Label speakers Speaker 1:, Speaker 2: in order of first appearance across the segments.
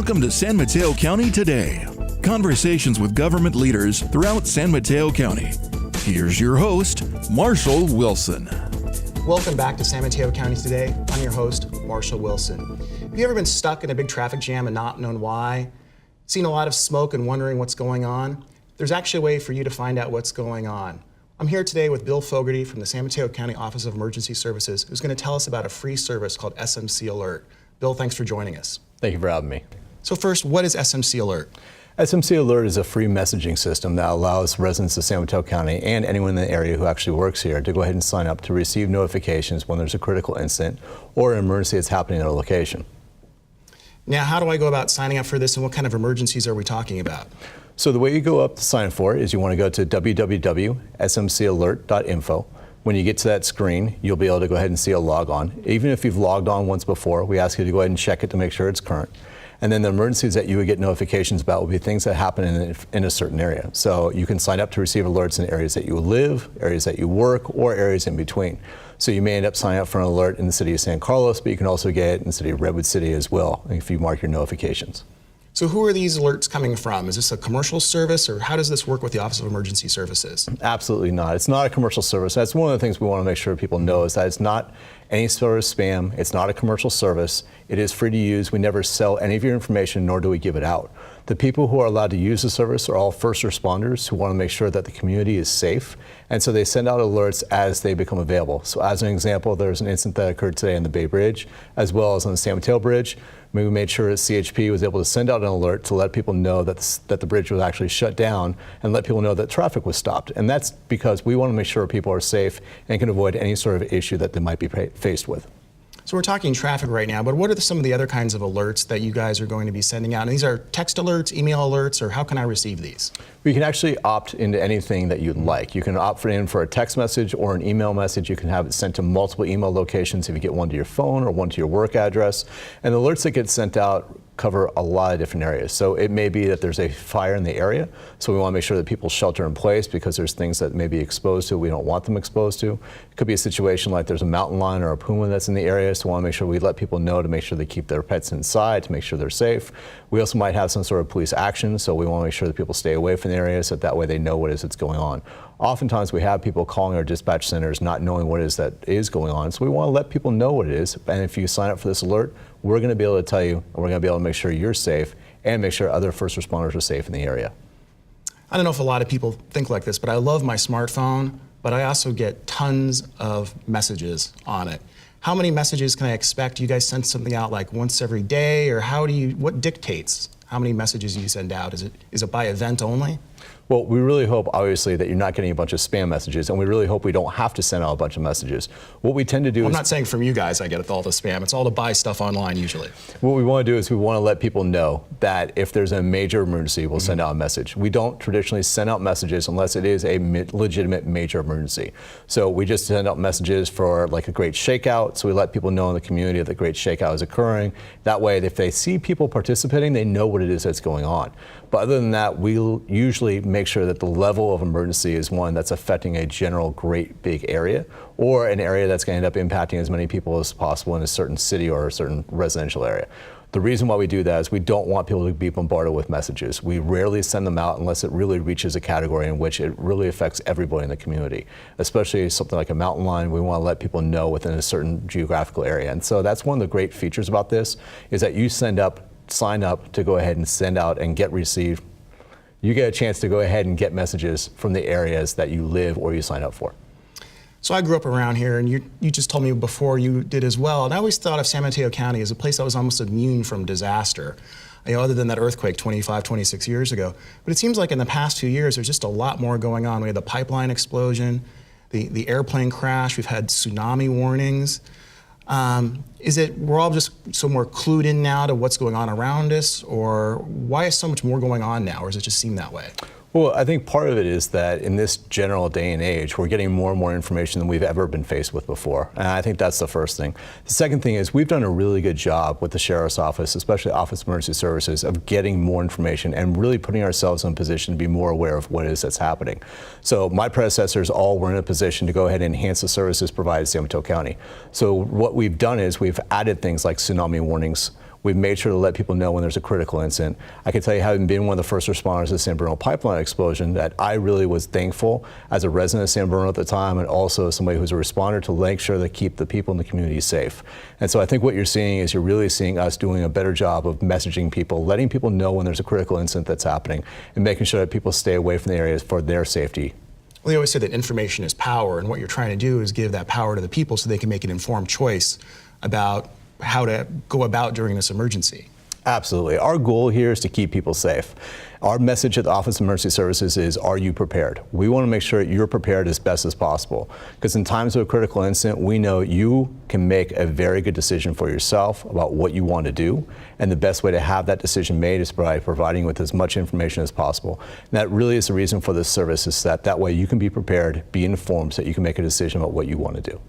Speaker 1: Welcome to San Mateo County Today. Conversations with government leaders throughout San Mateo County. Here's your host, Marshall Wilson.
Speaker 2: Welcome back to San Mateo County Today. I'm your host, Marshall Wilson. Have you ever been stuck in a big traffic jam and not known why? Seen a lot of smoke and wondering what's going on? There's actually a way for you to find out what's going on. I'm here today with Bill Fogarty from the San Mateo County Office of Emergency Services, who's going to tell us about a free service called SMC Alert. Bill, thanks for joining us.
Speaker 3: Thank you for having me.
Speaker 2: So first, what is SMC Alert?
Speaker 3: SMC Alert is a free messaging system that allows residents of San Mateo County and anyone in the area who actually works here to go ahead and sign up to receive notifications when there's a critical incident or an emergency that's happening at a location.
Speaker 2: Now, how do I go about signing up for this, and what kind of emergencies are we talking about?
Speaker 3: So the way you go up to sign for it is you want to go to www.smcalert.info. When you get to that screen, you'll be able to go ahead and see a log on. Even if you've logged on once before, we ask you to go ahead and check it to make sure it's current. And then the emergencies that you would get notifications about will be things that happen in a certain area. So you can sign up to receive alerts in areas that you live, areas that you work, or areas in between. So you may end up signing up for an alert in the city of San Carlos, but you can also get it in the city of Redwood City as well if you mark your notifications.
Speaker 2: So who are these alerts coming from? Is this a commercial service, or how does this work with the Office of Emergency Services?
Speaker 3: Absolutely not. It's not a commercial service. That's one of the things we want to make sure people know, is that it's not any sort of spam. It's not a commercial service. It is free to use. We never sell any of your information, nor do we give it out. The people who are allowed to use the service are all first responders who want to make sure that the community is safe. And so they send out alerts as they become available. So as an example, there's an incident that occurred today on the Bay Bridge, as well as on the San Mateo Bridge. We made sure that CHP was able to send out an alert to let people know that the bridge was actually shut down and let people know that traffic was stopped. And that's because we want to make sure people are safe and can avoid any sort of issue that they might be faced with.
Speaker 2: So we're talking traffic right now, but what are some of the other kinds of alerts that you guys are going to be sending out? And these are text alerts, email alerts, or how can I receive these?
Speaker 3: We can actually opt into anything that you'd like. You can opt in for a text message or an email message. You can have it sent to multiple email locations if you get one to your phone or one to your work address. And the alerts that get sent out cover a lot of different areas. So it may be that there's a fire in the area, so we want to make sure that people shelter in place because there's things that may be exposed to we don't want them exposed to. It could be a situation like there's a mountain lion or a puma that's in the area, so we want to make sure we let people know to make sure they keep their pets inside, to make sure they're safe. We also might have some sort of police action, so we want to make sure that people stay away from the area so that way they know what it is that's going on. Oftentimes we have people calling our dispatch centers not knowing what it is that is going on, so we want to let people know what it is. And if you sign up for this alert, we're going to be able to tell you, and we're going to be able to make sure you're safe and make sure other first responders are safe in the area.
Speaker 2: I don't know if a lot of people think like this, but I love my smartphone, but I also get tons of messages on it. How many messages can I expect? Do you guys send something out like once every day, or what dictates how many messages you send out? Is it by event only?
Speaker 3: Well, we really hope, obviously, that you're not getting a bunch of spam messages, and we really hope we don't have to send out a bunch of messages. What we tend to do is...
Speaker 2: I'm not saying from you guys I get all the spam. It's all to buy stuff online, usually.
Speaker 3: What we want to do is we want to let people know that if there's a major emergency, we'll send out a message. We don't traditionally send out messages unless it is a legitimate major emergency. So we just send out messages for like a great shakeout, so we let people know in the community that the great shakeout is occurring. That way, if they see people participating, they know what it is that's going on. But other than that, we'll usually make sure that the level of emergency is one that's affecting a general great big area, or an area that's going to end up impacting as many people as possible in a certain city or a certain residential area. The reason why we do that is we don't want people to be bombarded with messages. We rarely send them out unless it really reaches a category in which it really affects everybody in the community. Especially something like a mountain lion, we want to let people know within a certain geographical area. And so that's one of the great features about this, is that you sign up to go ahead and send out and get received. You get a chance to go ahead and get messages from the areas that you live or you sign up for.
Speaker 2: So I grew up around here, and you just told me before you did as well, and I always thought of San Mateo County as a place that was almost immune from disaster, other than that earthquake 26 years ago. But it seems like in the past 2 years, there's just a lot more going on. We had the pipeline explosion, the airplane crash, we've had tsunami warnings. We're all just so more clued in now to what's going on around us, or why is so much more going on now, or does it just seem that way?
Speaker 3: Well, I think part of it is that in this general day and age, we're getting more and more information than we've ever been faced with before. And I think that's the first thing. The second thing is we've done a really good job with the Sheriff's Office, especially Office of Emergency Services, of getting more information and really putting ourselves in a position to be more aware of what it is that's happening. So my predecessors all were in a position to go ahead and enhance the services provided in San Mateo County. So what we've done is we've added things like tsunami warnings. We've made sure to let people know when there's a critical incident. I can tell you, having been one of the first responders to the San Bruno pipeline explosion, that I really was thankful as a resident of San Bruno at the time, and also as somebody who's a responder, to make sure to keep the people in the community safe. And so I think what you're seeing is you're really seeing us doing a better job of messaging people, letting people know when there's a critical incident that's happening, and making sure that people stay away from the areas for their safety.
Speaker 2: Well, they always say that information is power, and what you're trying to do is give that power to the people so they can make an informed choice about how to go about during this emergency.
Speaker 3: Absolutely. Our goal here is to keep people safe. Our message at the Office of Emergency Services is, are you prepared? We want to make sure you're prepared as best as possible, because in times of a critical incident, we know you can make a very good decision for yourself about what you want to do, and the best way to have that decision made is by providing you with as much information as possible. And that really is the reason for this service, is that way you can be prepared, be informed, so that you can make a decision about what you want to do.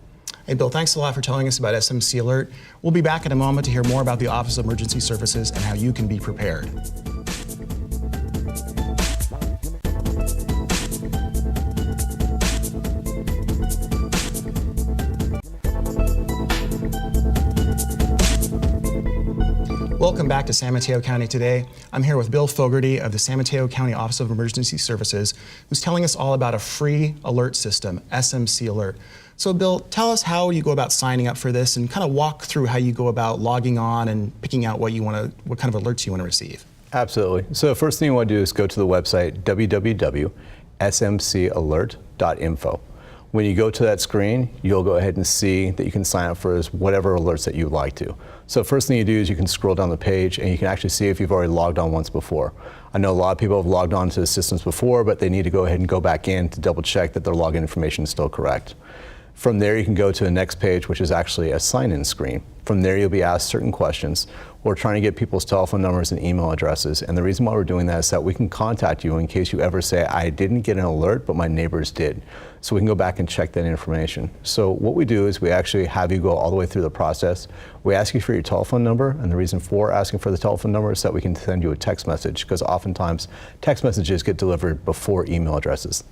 Speaker 2: Hey, Bill, thanks a lot for telling us about SMC Alert. We'll be back in a moment to hear more about the Office of Emergency Services and how you can be prepared. Welcome back to San Mateo County Today. I'm here with Bill Fogarty of the San Mateo County Office of Emergency Services, who's telling us all about a free alert system, SMC Alert. So Bill, tell us how you go about signing up for this, and kind of walk through how you go about logging on and picking out what kind of alerts you want to receive.
Speaker 3: Absolutely. So the first thing you want to do is go to the website www.smcalert.info. When you go to that screen, you'll go ahead and see that you can sign up for whatever alerts that you'd like to. So first thing you do is you can scroll down the page, and you can actually see if you've already logged on once before. I know a lot of people have logged on to the systems before, but they need to go ahead and go back in to double check that their login information is still correct. From there, you can go to the next page, which is actually a sign-in screen. From there, you'll be asked certain questions. We're trying to get people's telephone numbers and email addresses. And the reason why we're doing that is that we can contact you in case you ever say, I didn't get an alert, but my neighbors did. So we can go back and check that information. So what we do is we actually have you go all the way through the process. We ask you for your telephone number, and the reason for asking for the telephone number is that we can send you a text message, because oftentimes text messages get delivered before email addresses.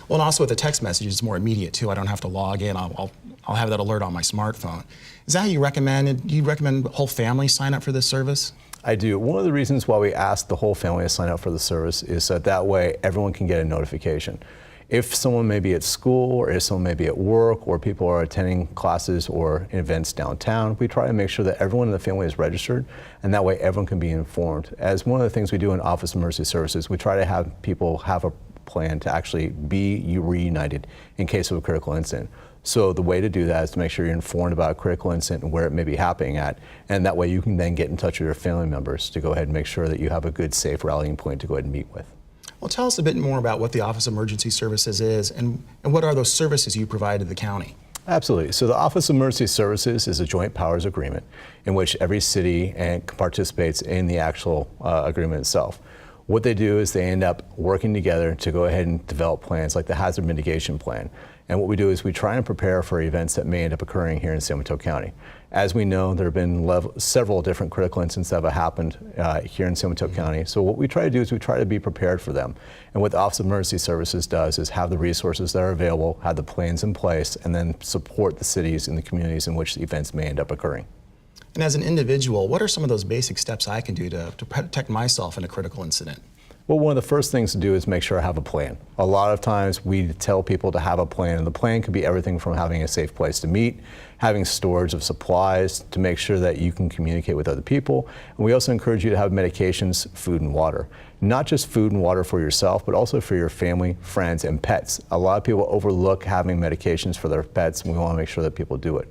Speaker 2: Well, and also with the text message, it's more immediate too. I don't have to log in. I'll have that alert on my smartphone. Is that how you recommend it? Do you recommend the whole family sign up for this service?
Speaker 3: I do. One of the reasons why we ask the whole family to sign up for the service is that way everyone can get a notification. If someone may be at school, or if someone may be at work, or people are attending classes or events downtown, we try to make sure that everyone in the family is registered, and that way everyone can be informed. As one of the things we do in Office of Emergency Services, we try to have people have a plan to actually be reunited in case of a critical incident. So the way to do that is to make sure you're informed about a critical incident and where it may be happening at, and that way you can then get in touch with your family members to go ahead and make sure that you have a good, safe rallying point to go ahead and meet with.
Speaker 2: Well, tell us a bit more about what the Office of Emergency Services is, and what are those services you provide to the county?
Speaker 3: Absolutely. So the Office of Emergency Services is a joint powers agreement in which every city participates in the actual agreement itself. What they do is they end up working together to go ahead and develop plans like the hazard mitigation plan. And what we do is we try and prepare for events that may end up occurring here in San Mateo County. As we know, there have been several different critical incidents that have happened here in San Mateo County. So what we try to do is we try to be prepared for them. And what the Office of Emergency Services does is have the resources that are available, have the plans in place, and then support the cities and the communities in which the events may end up occurring.
Speaker 2: And as an individual, what are some of those basic steps I can do to protect myself in a critical incident?
Speaker 3: Well, one of the first things to do is make sure I have a plan. A lot of times we tell people to have a plan, and the plan could be everything from having a safe place to meet, having storage of supplies to make sure that you can communicate with other people. And we also encourage you to have medications, food, and water. Not just food and water for yourself, but also for your family, friends, and pets. A lot of people overlook having medications for their pets, and we want to make sure that people do it.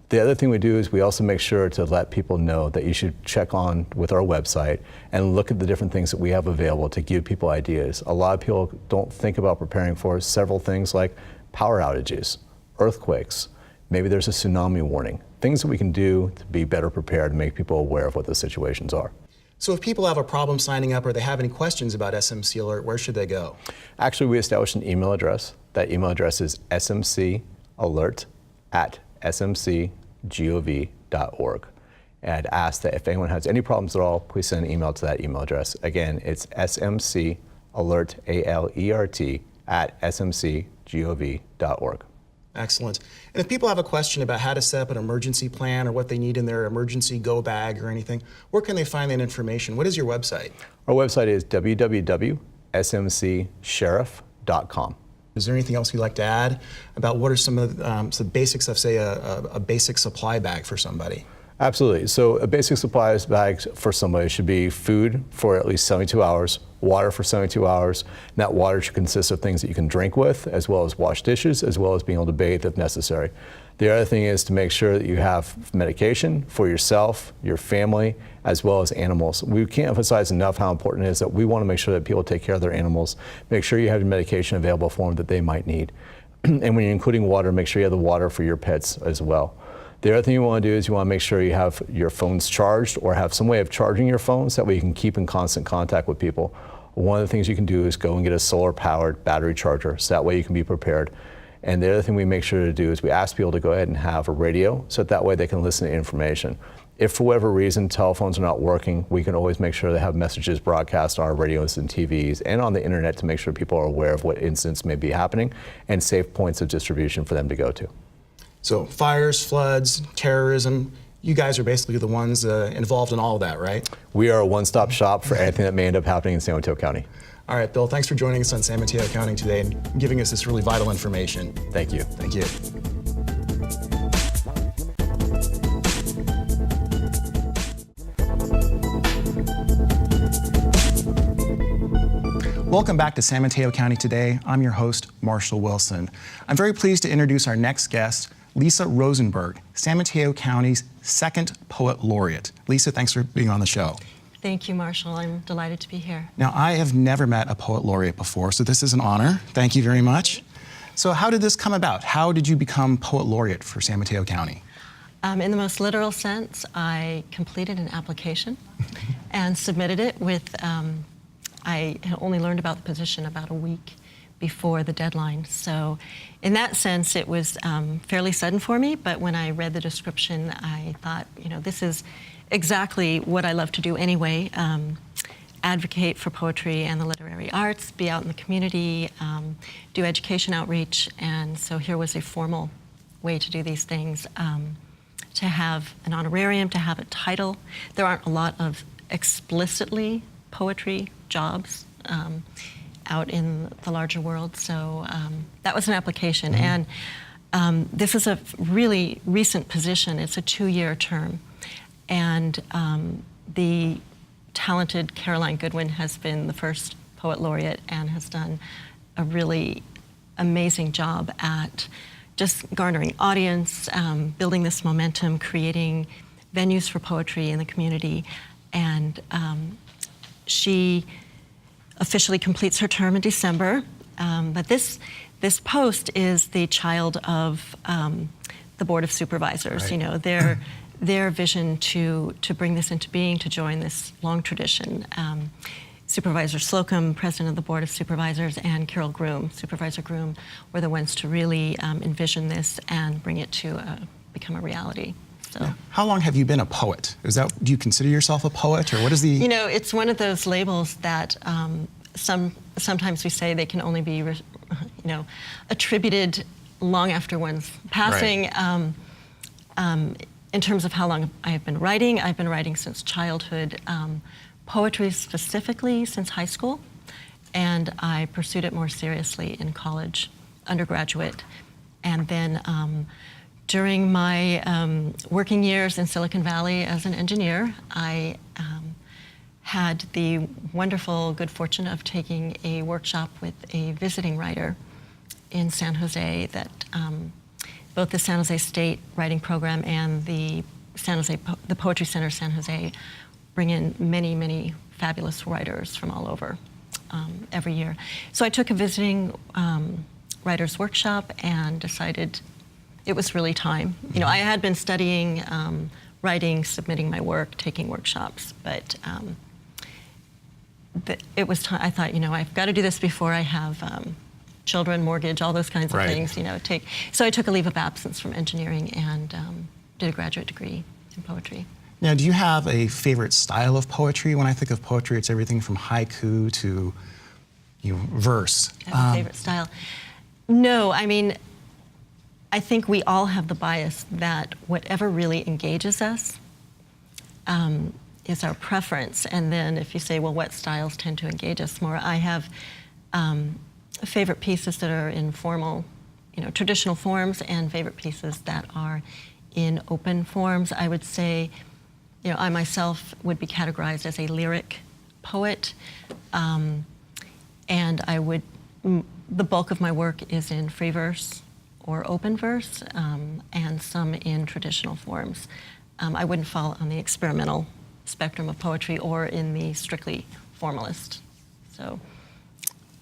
Speaker 3: The other thing we do is we also make sure to let people know that you should check on with our website and look at the different things that we have available to give people ideas. A lot of people don't think about preparing for several things like power outages, earthquakes, maybe there's a tsunami warning, things that we can do to be better prepared and make people aware of what the situations are.
Speaker 2: So if people have a problem signing up or they have any questions about SMC Alert, where should they go?
Speaker 3: Actually, we established an email address. That email address is smcalert@smcgov.org. And I'd ask that if anyone has any problems at all, please send an email to that email address. Again, it's smcalert, ALERT, @smcgov.org.
Speaker 2: Excellent. And if people have a question about how to set up an emergency plan or what they need in their emergency go bag or anything, where can they find that information? What is your website?
Speaker 3: Our website is www.smcsheriff.com.
Speaker 2: Is there anything else you'd like to add about what are some of the basics of, say, a basic supply bag for somebody?
Speaker 3: Absolutely. So a basic supplies bag for somebody should be food for at least 72 hours, water for 72 hours, and that water should consist of things that you can drink with, as well as wash dishes, as well as being able to bathe if necessary. The other thing is to make sure that you have medication for yourself, your family, as well as animals. We can't emphasize enough how important it is that we want to make sure that people take care of their animals. Make sure you have your medication available for them that they might need. And when you're including water, make sure you have the water for your pets as well. The other thing you want to do is you want to make sure you have your phones charged or have some way of charging your phones. That way you can keep in constant contact with people. One of the things you can do is go and get a solar-powered battery charger, so that way you can be prepared. And the other thing we make sure to do is we ask people to go ahead and have a radio, so that way they can listen to information. If for whatever reason telephones are not working, we can always make sure they have messages broadcast on our radios and TVs and on the internet to make sure people are aware of what incidents may be happening and safe points of distribution for them to go to.
Speaker 2: So fires, floods, terrorism, you guys are basically the ones involved in all of that, right?
Speaker 3: We are a one-stop shop for anything that may end up happening in San Mateo County.
Speaker 2: All right, Bill, thanks for joining us on San Mateo County today and giving us this really vital information.
Speaker 3: Thank you.
Speaker 2: Thank you. Welcome back to San Mateo County Today. I'm your host, Marshall Wilson. I'm very pleased to introduce our next guest, Lisa Rosenberg, San Mateo County's second Poet Laureate. Lisa, thanks for being on the show.
Speaker 4: Thank you, Marshall. I'm delighted to be here.
Speaker 2: Now, I have never met a Poet Laureate before, so this is an honor. Thank you very much. So how did this come about? How did you become Poet Laureate for San Mateo County?
Speaker 4: In the most literal sense, I completed an application and submitted it with, I had only learned about the position about a week before the deadline. So in that sense, it was fairly sudden for me, but when I read the description, I thought, you know, this is exactly what I love to do anyway, advocate for poetry and the literary arts, be out in the community, do education outreach, and so here was a formal way to do these things, to have an honorarium, to have a title. There aren't a lot of explicitly poetry jobs out in the larger world, so that was an application. Mm-hmm. And this is a really recent position. It's a 2-year term. And the talented Caroline Goodwin has been the first Poet Laureate and has done a really amazing job at just garnering audience, building this momentum, creating venues for poetry in the community. And she officially completes her term in December. But this post is the child of the Board of Supervisors. Right. You know, their vision to bring this into being, to join this long tradition. Supervisor Slocum, president of the Board of Supervisors, and Carol Groom, Supervisor Groom, were the ones to really envision this and bring it to become a reality. So,
Speaker 2: yeah. How long have you been a poet? Do you consider yourself a poet, or what is the?
Speaker 4: You know, it's one of those labels that sometimes we say they can only be, attributed long after one's passing. Right. In terms of how long I have been writing since childhood. Poetry specifically since high school, and I pursued it more seriously in college, undergraduate, and then during my working years in Silicon Valley as an engineer, I had the wonderful good fortune of taking a workshop with a visiting writer in San Jose that both the San Jose State Writing Program and the Poetry Center San Jose bring in many, many fabulous writers from all over every year. So I took a visiting writer's workshop and decided it was really time. You know, I had been studying writing, submitting my work, taking workshops, but it was time. I thought, I've got to do this before I have children, mortgage, all those kinds of things, So I took a leave of absence from engineering and did a graduate degree in poetry.
Speaker 2: Now, do you have a favorite style of poetry? When I think of poetry, it's everything from haiku to verse.
Speaker 4: I have a favorite style. No, I mean, I think we all have the bias that whatever really engages us is our preference. And then if you say, well, what styles tend to engage us more? I have favorite pieces that are in formal, traditional forms, and favorite pieces that are in open forms. I would say, I myself would be categorized as a lyric poet, and the bulk of my work is in free verse or open verse, and some in traditional forms. I wouldn't fall on the experimental spectrum of poetry or in the strictly formalist. So,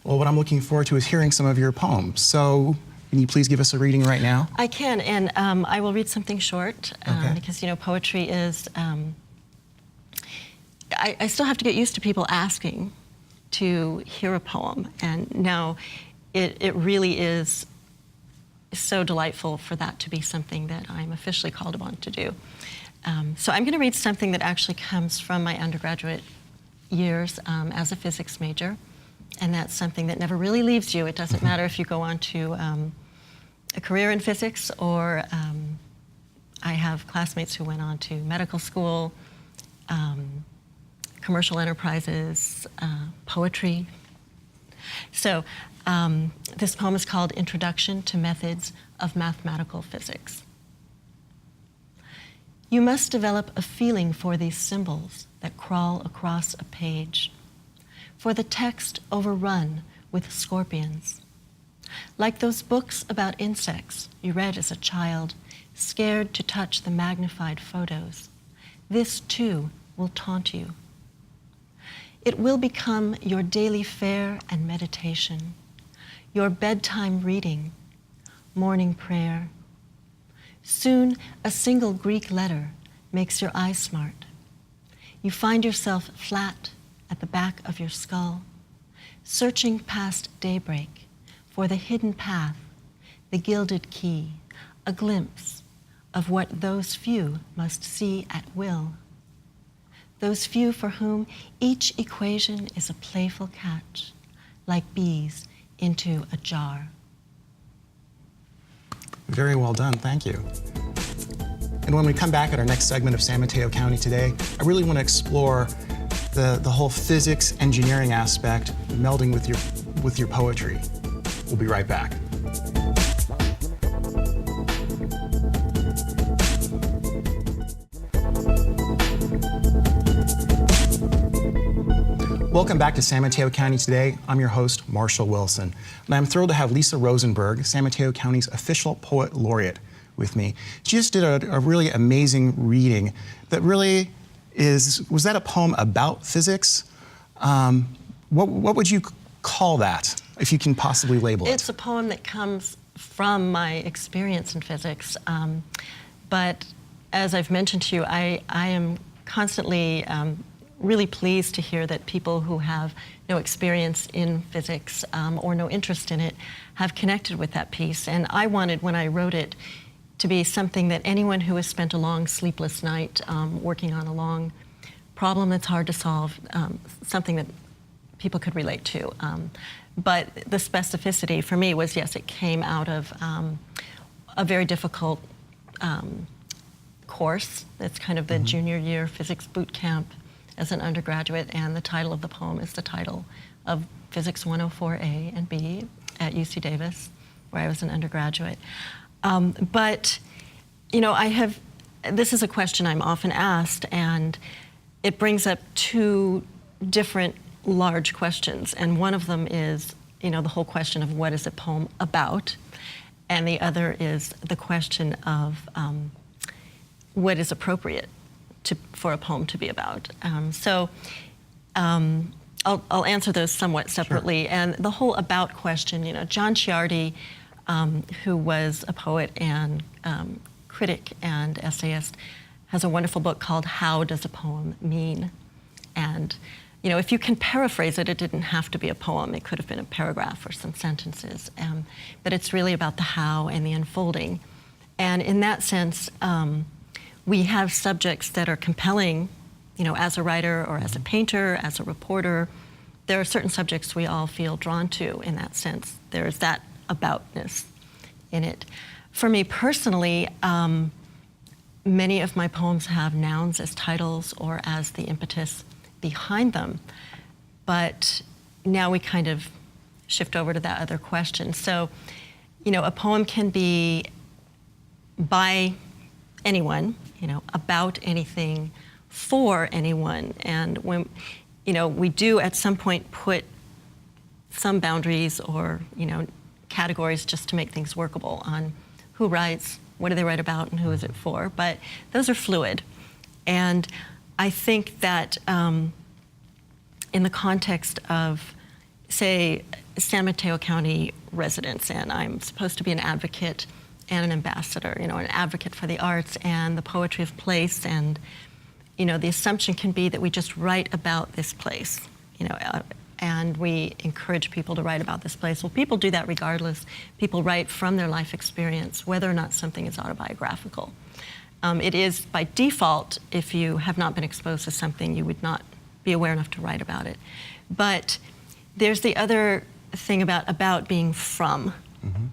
Speaker 2: well, what I'm looking forward to is hearing some of your poems. So, can you please give us a reading right now?
Speaker 4: I can, and I will read something short, because poetry is. I still have to get used to people asking to hear a poem, and now it really is so delightful for that to be something that I'm officially called upon to do. So I'm going to read something that actually comes from my undergraduate years as a physics major, and that's something that never really leaves you. It doesn't matter if you go on to a career in physics, or I have classmates who went on to medical school, commercial enterprises, poetry. So this poem is called Introduction to Methods of Mathematical Physics. You must develop a feeling for these symbols that crawl across a page, for the text overrun with scorpions. Like those books about insects you read as a child, scared to touch the magnified photos, this too will taunt you. It will become your daily fare and meditation, your bedtime reading, morning prayer. Soon, a single Greek letter makes your eyes smart. You find yourself flat at the back of your skull, searching past daybreak for the hidden path, the gilded key, a glimpse of what those few must see at will. Those few for whom each equation is a playful catch, like bees into a jar.
Speaker 2: Very well done, thank you. And when we come back at our next segment of San Mateo County Today, I really want to explore the whole physics engineering aspect melding with your poetry. We'll be right back. Welcome back to San Mateo County Today. I'm your host, Marshall Wilson, and I'm thrilled to have Lisa Rosenberg, San Mateo County's official poet laureate, with me. She just did a really amazing reading that really was that a poem about physics? What would you call that, if you can possibly label it?
Speaker 4: It's a poem that comes from my experience in physics, but as I've mentioned to you, I am constantly really pleased to hear that people who have no experience in physics or no interest in it have connected with that piece. And I wanted, when I wrote it, to be something that anyone who has spent a long sleepless night working on a long problem that's hard to solve, something that people could relate to. But the specificity for me was, yes, it came out of a very difficult course. That's kind of the junior year physics boot camp as an undergraduate, and the title of the poem is the title of Physics 104A and B at UC Davis, where I was an undergraduate. But, this is a question I'm often asked, and it brings up two different large questions. And one of them is, the whole question of what is a poem about? And the other is the question of what is appropriate for a poem to be about. I'll answer those somewhat separately. Sure. And the whole about question, John Ciardi, who was a poet and critic and essayist, has a wonderful book called How Does a Poem Mean? And if you can paraphrase it, it didn't have to be a poem. It could have been a paragraph or some sentences. But it's really about the how and the unfolding. And in that sense, we have subjects that are compelling, as a writer or as a painter, as a reporter. There are certain subjects we all feel drawn to in that sense. There's that aboutness in it. For me personally, many of my poems have nouns as titles or as the impetus behind them. But now we kind of shift over to that other question. So, a poem can be by anyone, about anything, for anyone. And when, we do at some point put some boundaries or, categories just to make things workable on who writes, what do they write about, and who is it for. But those are fluid. And I think that in the context of, say, San Mateo County residents, and I'm supposed to be an advocate and an ambassador, an advocate for the arts and the poetry of place, and the assumption can be that we just write about this place, and we encourage people to write about this place. Well, people do that regardless. People write from their life experience, whether or not something is autobiographical. It is by default, if you have not been exposed to something, you would not be aware enough to write about it. But there's the other thing about being from. Mm-hmm.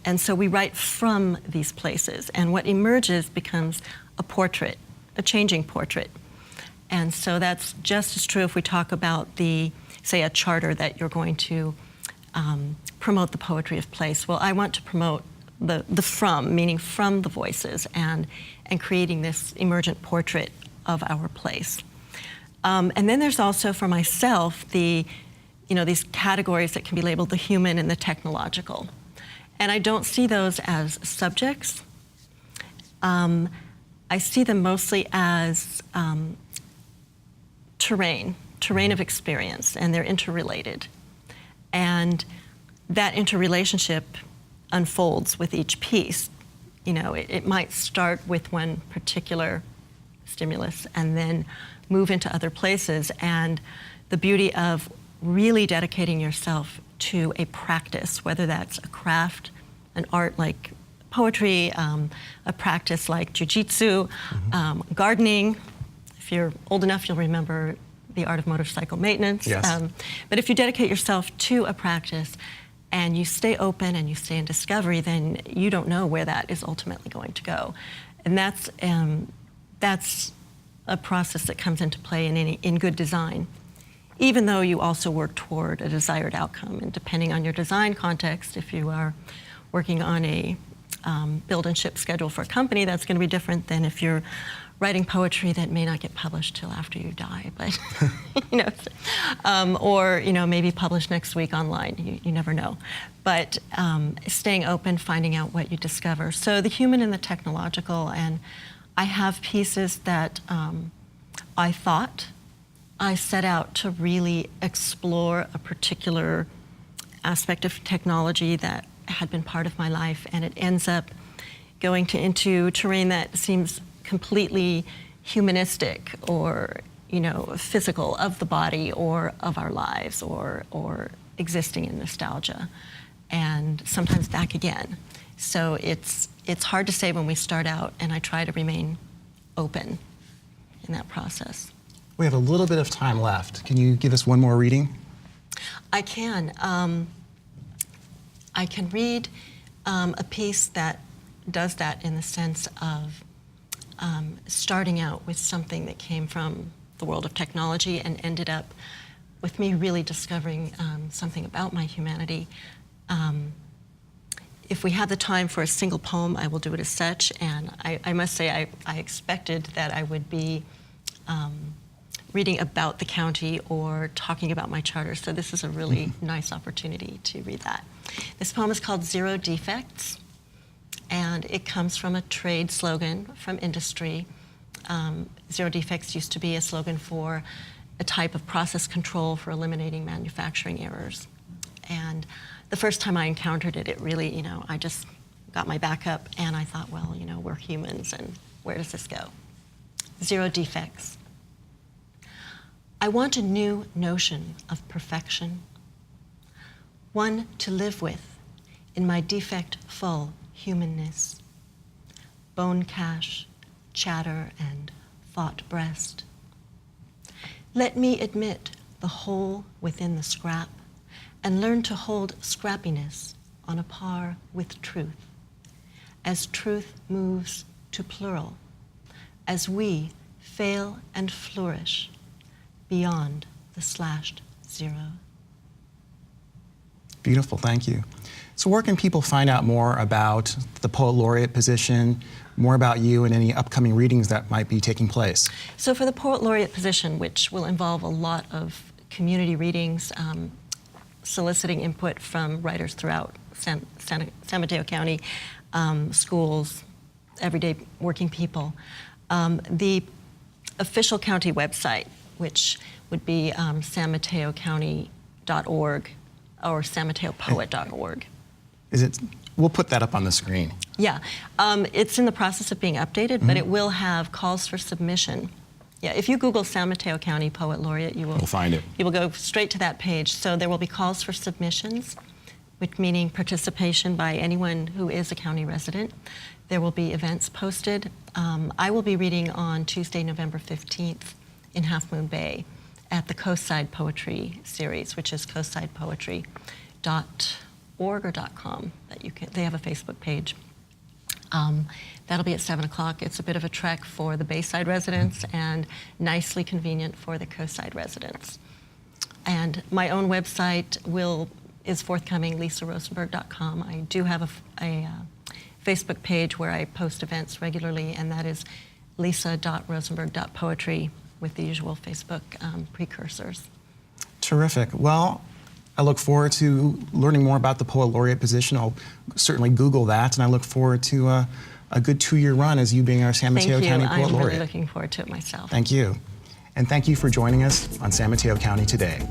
Speaker 4: And so we write from these places, and what emerges becomes a portrait, a changing portrait. And so that's just as true if we talk about say a charter that you're going to promote the poetry of place. Well, I want to promote the from, meaning from the voices, and creating this emergent portrait of our place. And then there's also, for myself, these categories that can be labeled the human and the technological. And I don't see those as subjects. I see them mostly as terrain of experience, and they're interrelated. And that interrelationship unfolds with each piece. It might start with one particular stimulus and then move into other places. And the beauty of really dedicating yourself to a practice, whether that's a craft, an art like poetry, a practice like jiu-jitsu, gardening. If you're old enough, you'll remember the art of motorcycle maintenance.
Speaker 2: Yes.
Speaker 4: But if you dedicate yourself to a practice and you stay open and you stay in discovery, then you don't know where that is ultimately going to go. And that's a process that comes into play in good design, even though you also work toward a desired outcome. And depending on your design context, if you are working on a build and ship schedule for a company, that's going to be different than if you're writing poetry that may not get published till after you die, but or maybe published next week online. You never know. But staying open, finding out what you discover. So the human and the technological, and I have pieces that I thought I set out to really explore a particular aspect of technology that had been part of my life, and it ends up going into terrain that seems completely humanistic or physical, of the body or of our lives, or existing in nostalgia, and sometimes back again. So it's hard to say when we start out, and I try to remain open in that process.
Speaker 2: We have a little bit of time left. Can you give us one more reading?
Speaker 4: I can. I can read a piece that does that in the sense of starting out with something that came from the world of technology and ended up with me really discovering something about my humanity. If we have the time for a single poem, I will do it as such. And I must say, I expected that I would be reading about the county or talking about my charter. So this is a really nice opportunity to read that. This poem is called Zero Defects, and it comes from a trade slogan from industry. Zero Defects used to be a slogan for a type of process control for eliminating manufacturing errors. And the first time I encountered it, it really, I just got my back up and I thought, well, we're humans, and where does this go? Zero defects. I want a new notion of perfection, one to live with in my defect-full humanness, bone cache, chatter, and thought breast. Let me admit the whole within the scrap and learn to hold scrappiness on a par with truth, as truth moves to plural, as we fail and flourish beyond the slashed zero.
Speaker 2: Beautiful, thank you. So where can people find out more about the Poet Laureate position, more about you and any upcoming readings that might be taking place?
Speaker 4: So for the Poet Laureate position, which will involve a lot of community readings, soliciting input from writers throughout San Mateo County, schools, everyday working people, the official county website, which would be sanmataocounty.org or sanmataopoet.org.
Speaker 2: We'll put that up on the screen.
Speaker 4: Yeah, it's in the process of being updated, but it will have calls for submission. Yeah, if you Google San Mateo County Poet Laureate,
Speaker 2: We'll find it.
Speaker 4: You will go straight to that page. So there will be calls for submissions, which meaning participation by anyone who is a county resident. There will be events posted. I will be reading on Tuesday, November 15th in Half Moon Bay at the Coastside Poetry Series, which is coastsidepoetry.org or .com. They have a Facebook page. That'll be at 7 o'clock. It's a bit of a trek for the Bayside residents and nicely convenient for the Coastside residents. And my own website is forthcoming, lisarosenberg.com. I do have a Facebook page where I post events regularly, and that is lisa.rosenberg.poetry with the usual Facebook precursors.
Speaker 2: Terrific. Well, I look forward to learning more about the Poet Laureate position. I'll certainly Google that, and I look forward to a good 2-year run as you being our San Mateo County Poet Laureate.
Speaker 4: I'm really looking forward to it myself.
Speaker 2: Thank you. And thank you for joining us on San Mateo County Today.